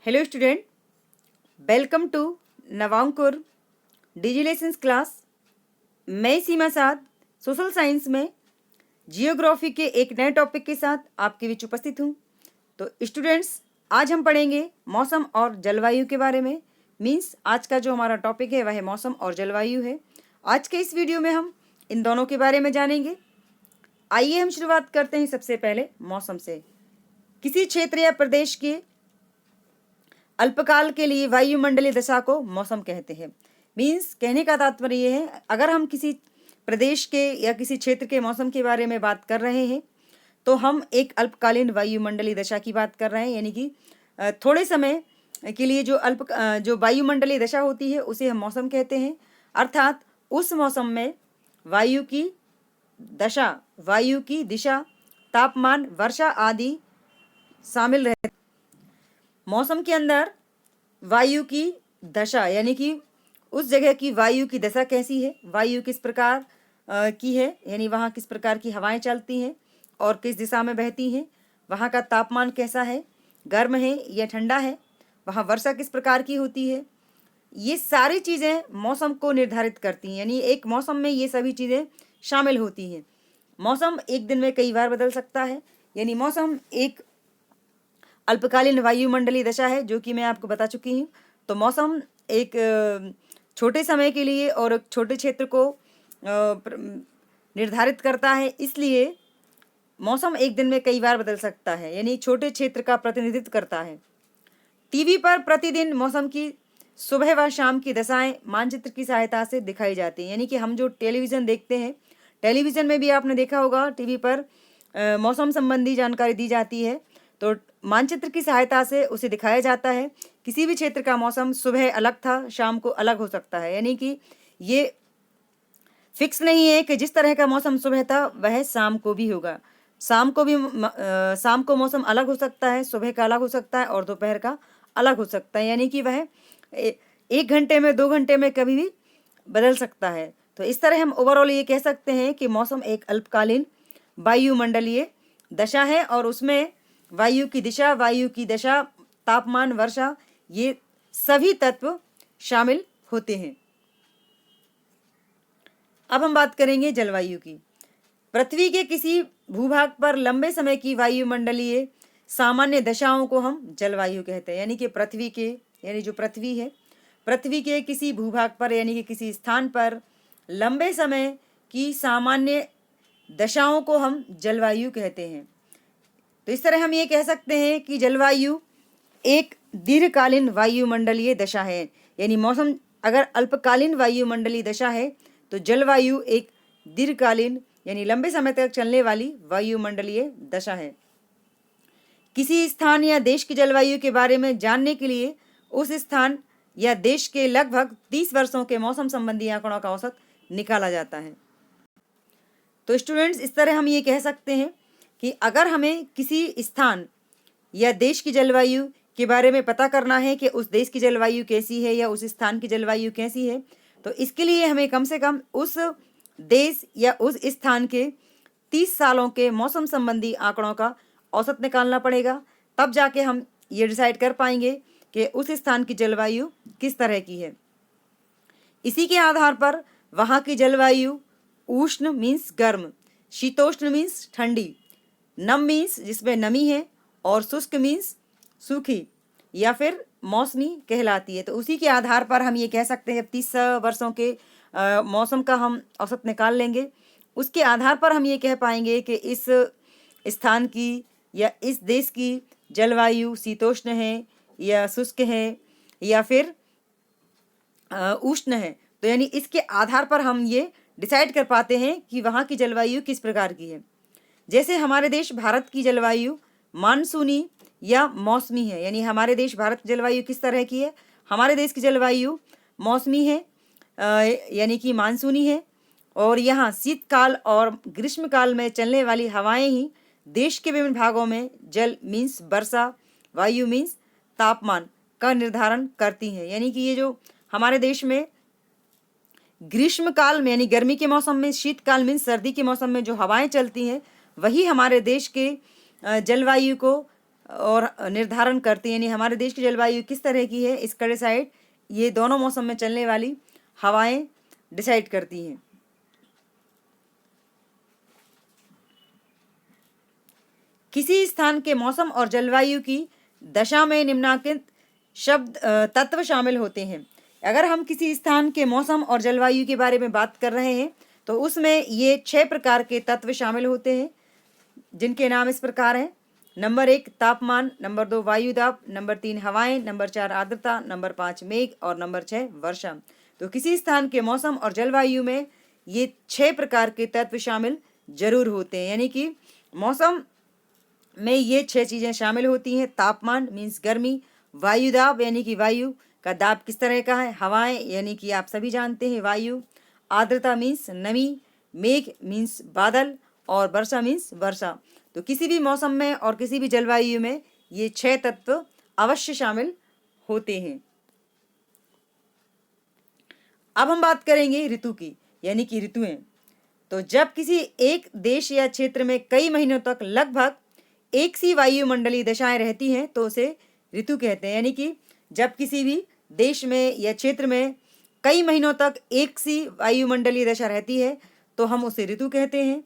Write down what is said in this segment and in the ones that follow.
Hello student, welcome to Navankur डिजिलेशंस class. मैं सीमा साथ सोशल साइंस में जियोग्राफी के एक नए टॉपिक के साथ आपके बीच उपस्थित हूँ। तो स्टूडेंट्स, आज हम पढ़ेंगे मौसम और जलवायु के बारे में। मीन्स आज का जो हमारा टॉपिक है वह मौसम और जलवायु है। आज के इस वीडियो में हम इन दोनों के बारे में जानेंगे। आइए हम शुरुआत करते हैं सबसे पहले मौसम से। किसी क्षेत्र या प्रदेश के अल्पकाल के लिए वायुमंडलीय दशा को मौसम कहते हैं। मीन्स कहने का तात्पर्य ये है, अगर हम किसी प्रदेश के या किसी क्षेत्र के मौसम के बारे में बात कर रहे हैं तो हम एक अल्पकालीन वायुमंडलीय दशा की बात कर रहे हैं। यानी कि थोड़े समय के लिए जो वायुमंडलीय दशा होती है उसे हम मौसम कहते हैं। अर्थात उस मौसम में वायु की दशा, वायु की दिशा, तापमान, वर्षा आदि शामिल रहते। मौसम के अंदर वायु की दशा यानी कि उस जगह की वायु की दशा कैसी है, वायु किस प्रकार की है, यानी वहाँ किस प्रकार की हवाएं चलती हैं और किस दिशा में बहती हैं, वहाँ का तापमान कैसा है, गर्म है या ठंडा है, वहाँ वर्षा किस प्रकार की होती है। ये सारी चीज़ें मौसम को निर्धारित करती हैं। यानी एक मौसम में ये सभी चीज़ें शामिल होती हैं। मौसम एक दिन में कई बार बदल सकता है। यानी मौसम एक अल्पकालीन वायुमंडलीय दशा है जो कि मैं आपको बता चुकी हूँ। तो मौसम एक छोटे समय के लिए और एक छोटे क्षेत्र को निर्धारित करता है, इसलिए मौसम एक दिन में कई बार बदल सकता है। यानी छोटे क्षेत्र का प्रतिनिधित्व करता है। टीवी पर प्रतिदिन मौसम की सुबह व शाम की दशाएं मानचित्र की सहायता से दिखाई जाती हैं। यानी कि हम जो टेलीविज़न देखते हैं, टेलीविज़न में भी आपने देखा होगा, टीवी पर मौसम संबंधी जानकारी दी जाती है। तो मानचित्र की सहायता से उसे दिखाया जाता है। किसी भी क्षेत्र का मौसम सुबह अलग था, शाम को अलग हो सकता है। यानी कि ये फिक्स नहीं है कि जिस तरह का मौसम सुबह था वह शाम को भी होगा। शाम को मौसम अलग हो सकता है, सुबह का अलग हो सकता है और दोपहर का अलग हो सकता है। यानी कि वह 1 घंटे में, 2 घंटे में कभी भी बदल सकता है। तो इस तरह हम ओवरऑल ये कह सकते हैं कि मौसम एक अल्पकालीन वायुमंडलीय दशा है और उसमें वायु की दिशा, वायु की दशा, तापमान, वर्षा, ये सभी तत्व शामिल होते हैं। अब हम बात करेंगे जलवायु की। पृथ्वी के किसी भूभाग पर लंबे समय की वायुमंडलीय सामान्य दशाओं को हम जलवायु कहते हैं। यानी कि जो पृथ्वी है, पृथ्वी के किसी भूभाग पर यानी कि किसी स्थान पर लंबे समय की सामान्य दशाओं को हम जलवायु कहते हैं। तो इस तरह हम ये कह सकते हैं कि जलवायु एक दीर्घकालीन वायुमंडलीय दशा है। यानी मौसम अगर अल्पकालीन वायुमंडलीय दशा है तो जलवायु एक दीर्घकालीन यानी लंबे समय तक चलने वाली वायुमंडलीय दशा है। किसी स्थान या देश की जलवायु के बारे में जानने के लिए उस स्थान या देश के लगभग 30 वर्षों के मौसम संबंधी आंकड़ों का औसत निकाला जाता है। तो स्टूडेंट्स, इस तरह हम ये कह सकते हैं कि अगर हमें किसी स्थान या देश की जलवायु के बारे में पता करना है कि उस देश की जलवायु कैसी है या उस स्थान की जलवायु कैसी है, तो इसके लिए हमें कम से कम उस देश या उस स्थान के 30 सालों के मौसम संबंधी आंकड़ों का औसत निकालना पड़ेगा। तब जाके हम ये डिसाइड कर पाएंगे कि उस स्थान की जलवायु किस तरह की है। इसी के आधार पर वहाँ की जलवायु उष्ण मीन्स गर्म, शीतोष्ण मीन्स ठंडी, नम मीन्स जिसमें नमी है और शुष्क मीन्स सूखी या फिर मौसमी कहलाती है। तो उसी के आधार पर हम ये कह सकते हैं 30 वर्षों के मौसम का हम औसत निकाल लेंगे। उसके आधार पर हम ये कह पाएंगे कि इस स्थान की या इस देश की जलवायु शीतोष्ण है या शुष्क है या फिर उष्ण है। तो यानी इसके आधार पर हम ये डिसाइड कर पाते हैं कि वहाँ की जलवायु किस प्रकार की है। जैसे हमारे देश भारत की जलवायु मानसूनी या मौसमी है। यानी हमारे देश भारत की जलवायु किस तरह की है, हमारे देश की जलवायु मौसमी है, यानी कि मानसूनी है। और यहाँ शीतकाल और ग्रीष्मकाल में चलने वाली हवाएं ही देश के विभिन्न भागों में जल मीन्स वर्षा, वायु मीन्स तापमान का निर्धारण करती हैं। यानी कि ये जो हमारे देश में ग्रीष्मकाल में यानी गर्मी के मौसम में, शीतकाल मीन्स सर्दी के मौसम में जो हवाएं चलती हैं, वही हमारे देश के जलवायु को और निर्धारण करती है, यानी हमारे देश की जलवायु किस तरह की है इसका डिसाइड ये दोनों मौसम में चलने वाली हवाएं डिसाइड करती हैं। किसी स्थान के मौसम और जलवायु की दशा में निम्नलिखित शब्द तत्व शामिल होते हैं। अगर हम किसी स्थान के मौसम और जलवायु के बारे में बात कर रहे हैं तो उसमें ये 6 प्रकार के तत्व शामिल होते हैं, जिनके नाम इस प्रकार हैं। नंबर 1 तापमान, नंबर 2 वायु दाब, नंबर 3 हवाएं, नंबर 4 आर्द्रता, नंबर 5 मेघ और नंबर 6 वर्षा। तो किसी स्थान के मौसम और जलवायु में ये 6 प्रकार के तत्व शामिल जरूर होते हैं, यानी कि मौसम में ये 6 चीज़ें शामिल होती हैं। तापमान मीन्स गर्मी, वायु दाब यानी कि वायु का दाब किस तरह का है, हवाएं यानी कि आप सभी जानते हैं वायु, आर्द्रता मीन्स नमी, मेघ मीन्स बादल और वर्षा मीन्स वर्षा। तो किसी भी मौसम में और किसी भी जलवायु में ये 6 तत्व अवश्य शामिल होते हैं। अब हम बात करेंगे ऋतु की, यानी कि ऋतुएं। तो जब किसी एक देश या क्षेत्र में कई महीनों तक लगभग एक सी वायुमंडलीय दशाएं रहती हैं तो उसे ऋतु कहते हैं, यानी कि जब किसी भी देश में या क्षेत्र में कई महीनों तक एक सी वायुमंडलीय दशा रहती है तो हम उसे ऋतु कहते हैं।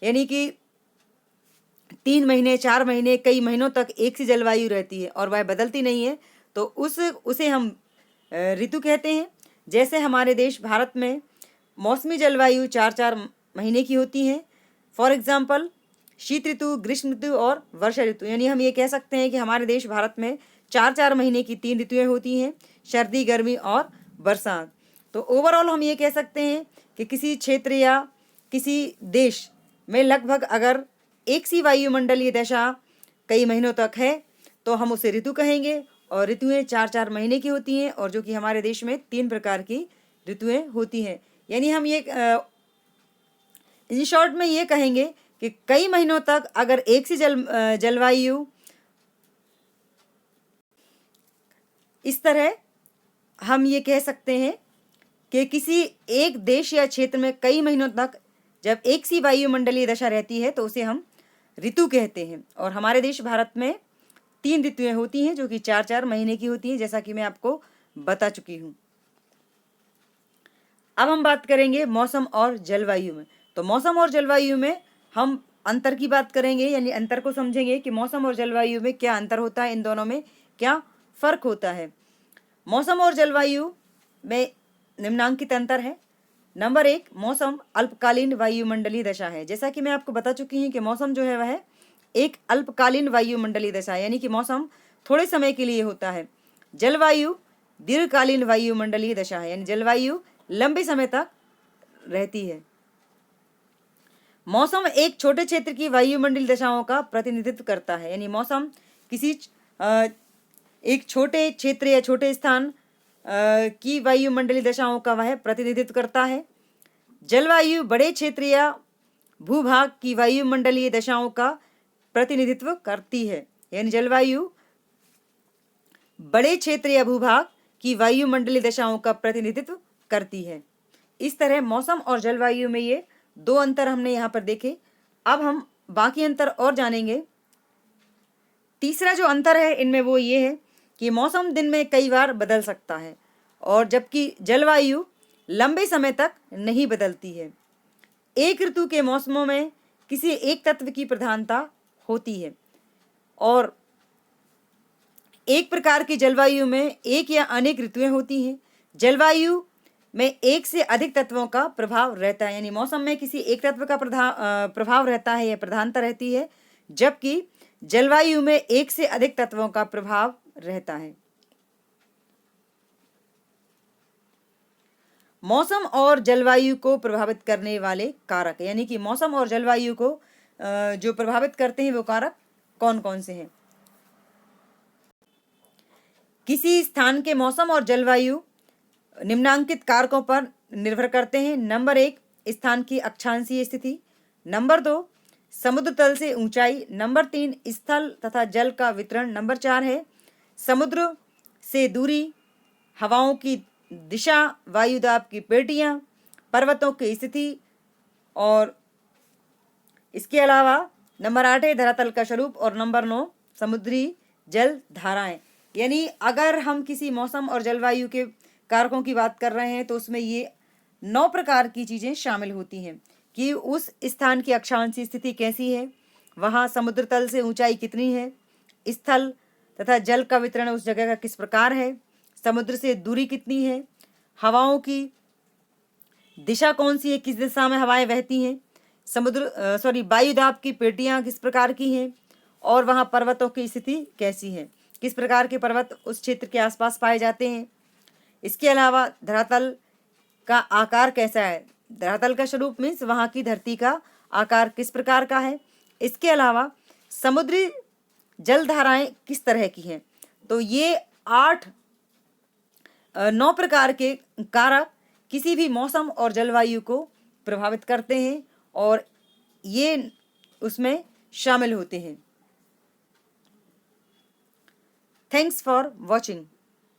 यानी कि 3 महीने 4 महीने कई महीनों तक एक सी जलवायु रहती है और वह बदलती नहीं है तो उसे हम ऋतु कहते हैं। जैसे हमारे देश भारत में मौसमी जलवायु 4-4 महीने की होती है। फॉर एग्जाम्पल शीत ऋतु, ग्रीष्म ऋतु और वर्षा ऋतु, यानी हम ये कह सकते हैं कि हमारे देश भारत में 4-4 महीने की 3 ऋतुएं होती हैं, सर्दी, गर्मी और बरसात। तो ओवरऑल हम ये कह सकते हैं कि किसी क्षेत्र या किसी देश में लगभग अगर एक सी वायुमंडलीय दशा कई महीनों तक है तो हम उसे ऋतु कहेंगे और ऋतुएं 4-4 महीने की होती हैं और जो कि हमारे देश में 3 प्रकार की ऋतुएं होती हैं। यानी हम ये इन शॉर्ट में ये कहेंगे कि कई महीनों तक अगर एक सी जलवायु इस तरह हम ये कह सकते हैं कि किसी एक देश या क्षेत्र में कई महीनों तक जब एक सी वायुमंडलीय दशा रहती है तो उसे हम ऋतु कहते हैं। और हमारे देश भारत में 3 ऋतुएं होती हैं जो कि 4-4 महीने की होती हैं, जैसा कि मैं आपको बता चुकी हूँ। अब हम बात करेंगे मौसम और जलवायु में। तो मौसम और जलवायु में हम अंतर की बात करेंगे, यानी अंतर को समझेंगे कि मौसम और जलवायु में क्या अंतर होता है, इन दोनों में क्या फर्क होता है। मौसम और जलवायु में निम्नांकित अंतर है। नंबर 1 मौसम अल्पकालीन वायुमंडलीय दशा है। जैसा कि मैं आपको बता चुकी हूँ कि मौसम जो है वह एक अल्पकालीन वायुमंडलीय दशा है, यानी कि मौसम थोड़े समय के लिए होता है। जलवायु दीर्घकालीन वायुमंडलीय दशा है, यानी जलवायु लंबे समय तक रहती है। मौसम एक छोटे क्षेत्र की वायुमंडलीय दशाओं का प्रतिनिधित्व करता है, यानी मौसम किसी एक छोटे क्षेत्र या छोटे स्थान की वायुमंडलीय दशाओं का वह प्रतिनिधित्व करता है। जलवायु बड़े क्षेत्र या भूभाग की वायुमंडलीय दशाओं का प्रतिनिधित्व करती है, यानी जलवायु बड़े क्षेत्र या भूभाग की वायुमंडलीय दशाओं का प्रतिनिधित्व करती है। इस तरह मौसम और जलवायु में ये 2 अंतर हमने यहाँ पर देखे। अब हम बाकी अंतर और जानेंगे। तीसरा जो अंतर है इनमें वो ये है कि मौसम दिन में कई बार बदल सकता है और जबकि जलवायु लंबे समय तक नहीं बदलती है। एक ऋतु के मौसमों में किसी एक तत्व की प्रधानता होती है और एक प्रकार की जलवायु में एक या अनेक ऋतुएं होती हैं। जलवायु में एक से अधिक तत्वों का प्रभाव रहता है, यानी मौसम में किसी एक तत्व का प्रभाव रहता है या प्रधानता रहती है, जबकि जलवायु में एक से अधिक तत्वों का प्रभाव रहता है। मौसम और जलवायु को प्रभावित करने वाले कारक, यानी कि मौसम और जलवायु को जो प्रभावित करते हैं वो कारक कौन कौन से हैं। किसी स्थान के मौसम और जलवायु निम्नांकित कारकों पर निर्भर करते हैं। नंबर 1 स्थान की अक्षांशीय स्थिति, नंबर 2 समुद्र तल से ऊंचाई, नंबर 3 स्थल तथा जल का वितरण, नंबर 4 है समुद्र से दूरी, हवाओं की दिशा, वायुदाब की पेटियां, पर्वतों की स्थिति और इसके अलावा नंबर 8 है धरातल का स्वरूप और नंबर 9 समुद्री जल धाराएं। यानी अगर हम किसी मौसम और जलवायु के कारकों की बात कर रहे हैं तो उसमें ये 9 प्रकार की चीज़ें शामिल होती हैं कि उस स्थान की अक्षांशीय स्थिति कैसी है, वहाँ समुद्र तल से ऊंचाई कितनी है, स्थल तथा जल का वितरण उस जगह का किस प्रकार है, समुद्र से दूरी कितनी है, हवाओं की दिशा कौन सी है, किस दिशा में हवाएं बहती हैं, वायुदाब की पेटियां किस प्रकार की हैं, और वहाँ पर्वतों की स्थिति कैसी है, किस प्रकार के पर्वत उस क्षेत्र के आसपास पाए जाते हैं। इसके अलावा धरातल का आकार कैसा है, धरातल का स्वरूप मीन्स वहाँ की धरती का आकार किस प्रकार का है। इसके अलावा समुद्री जलधाराएं किस तरह की हैं। तो ये 9 प्रकार के कारक किसी भी मौसम और जलवायु को प्रभावित करते हैं और ये उसमें शामिल होते हैं। Thanks for watching.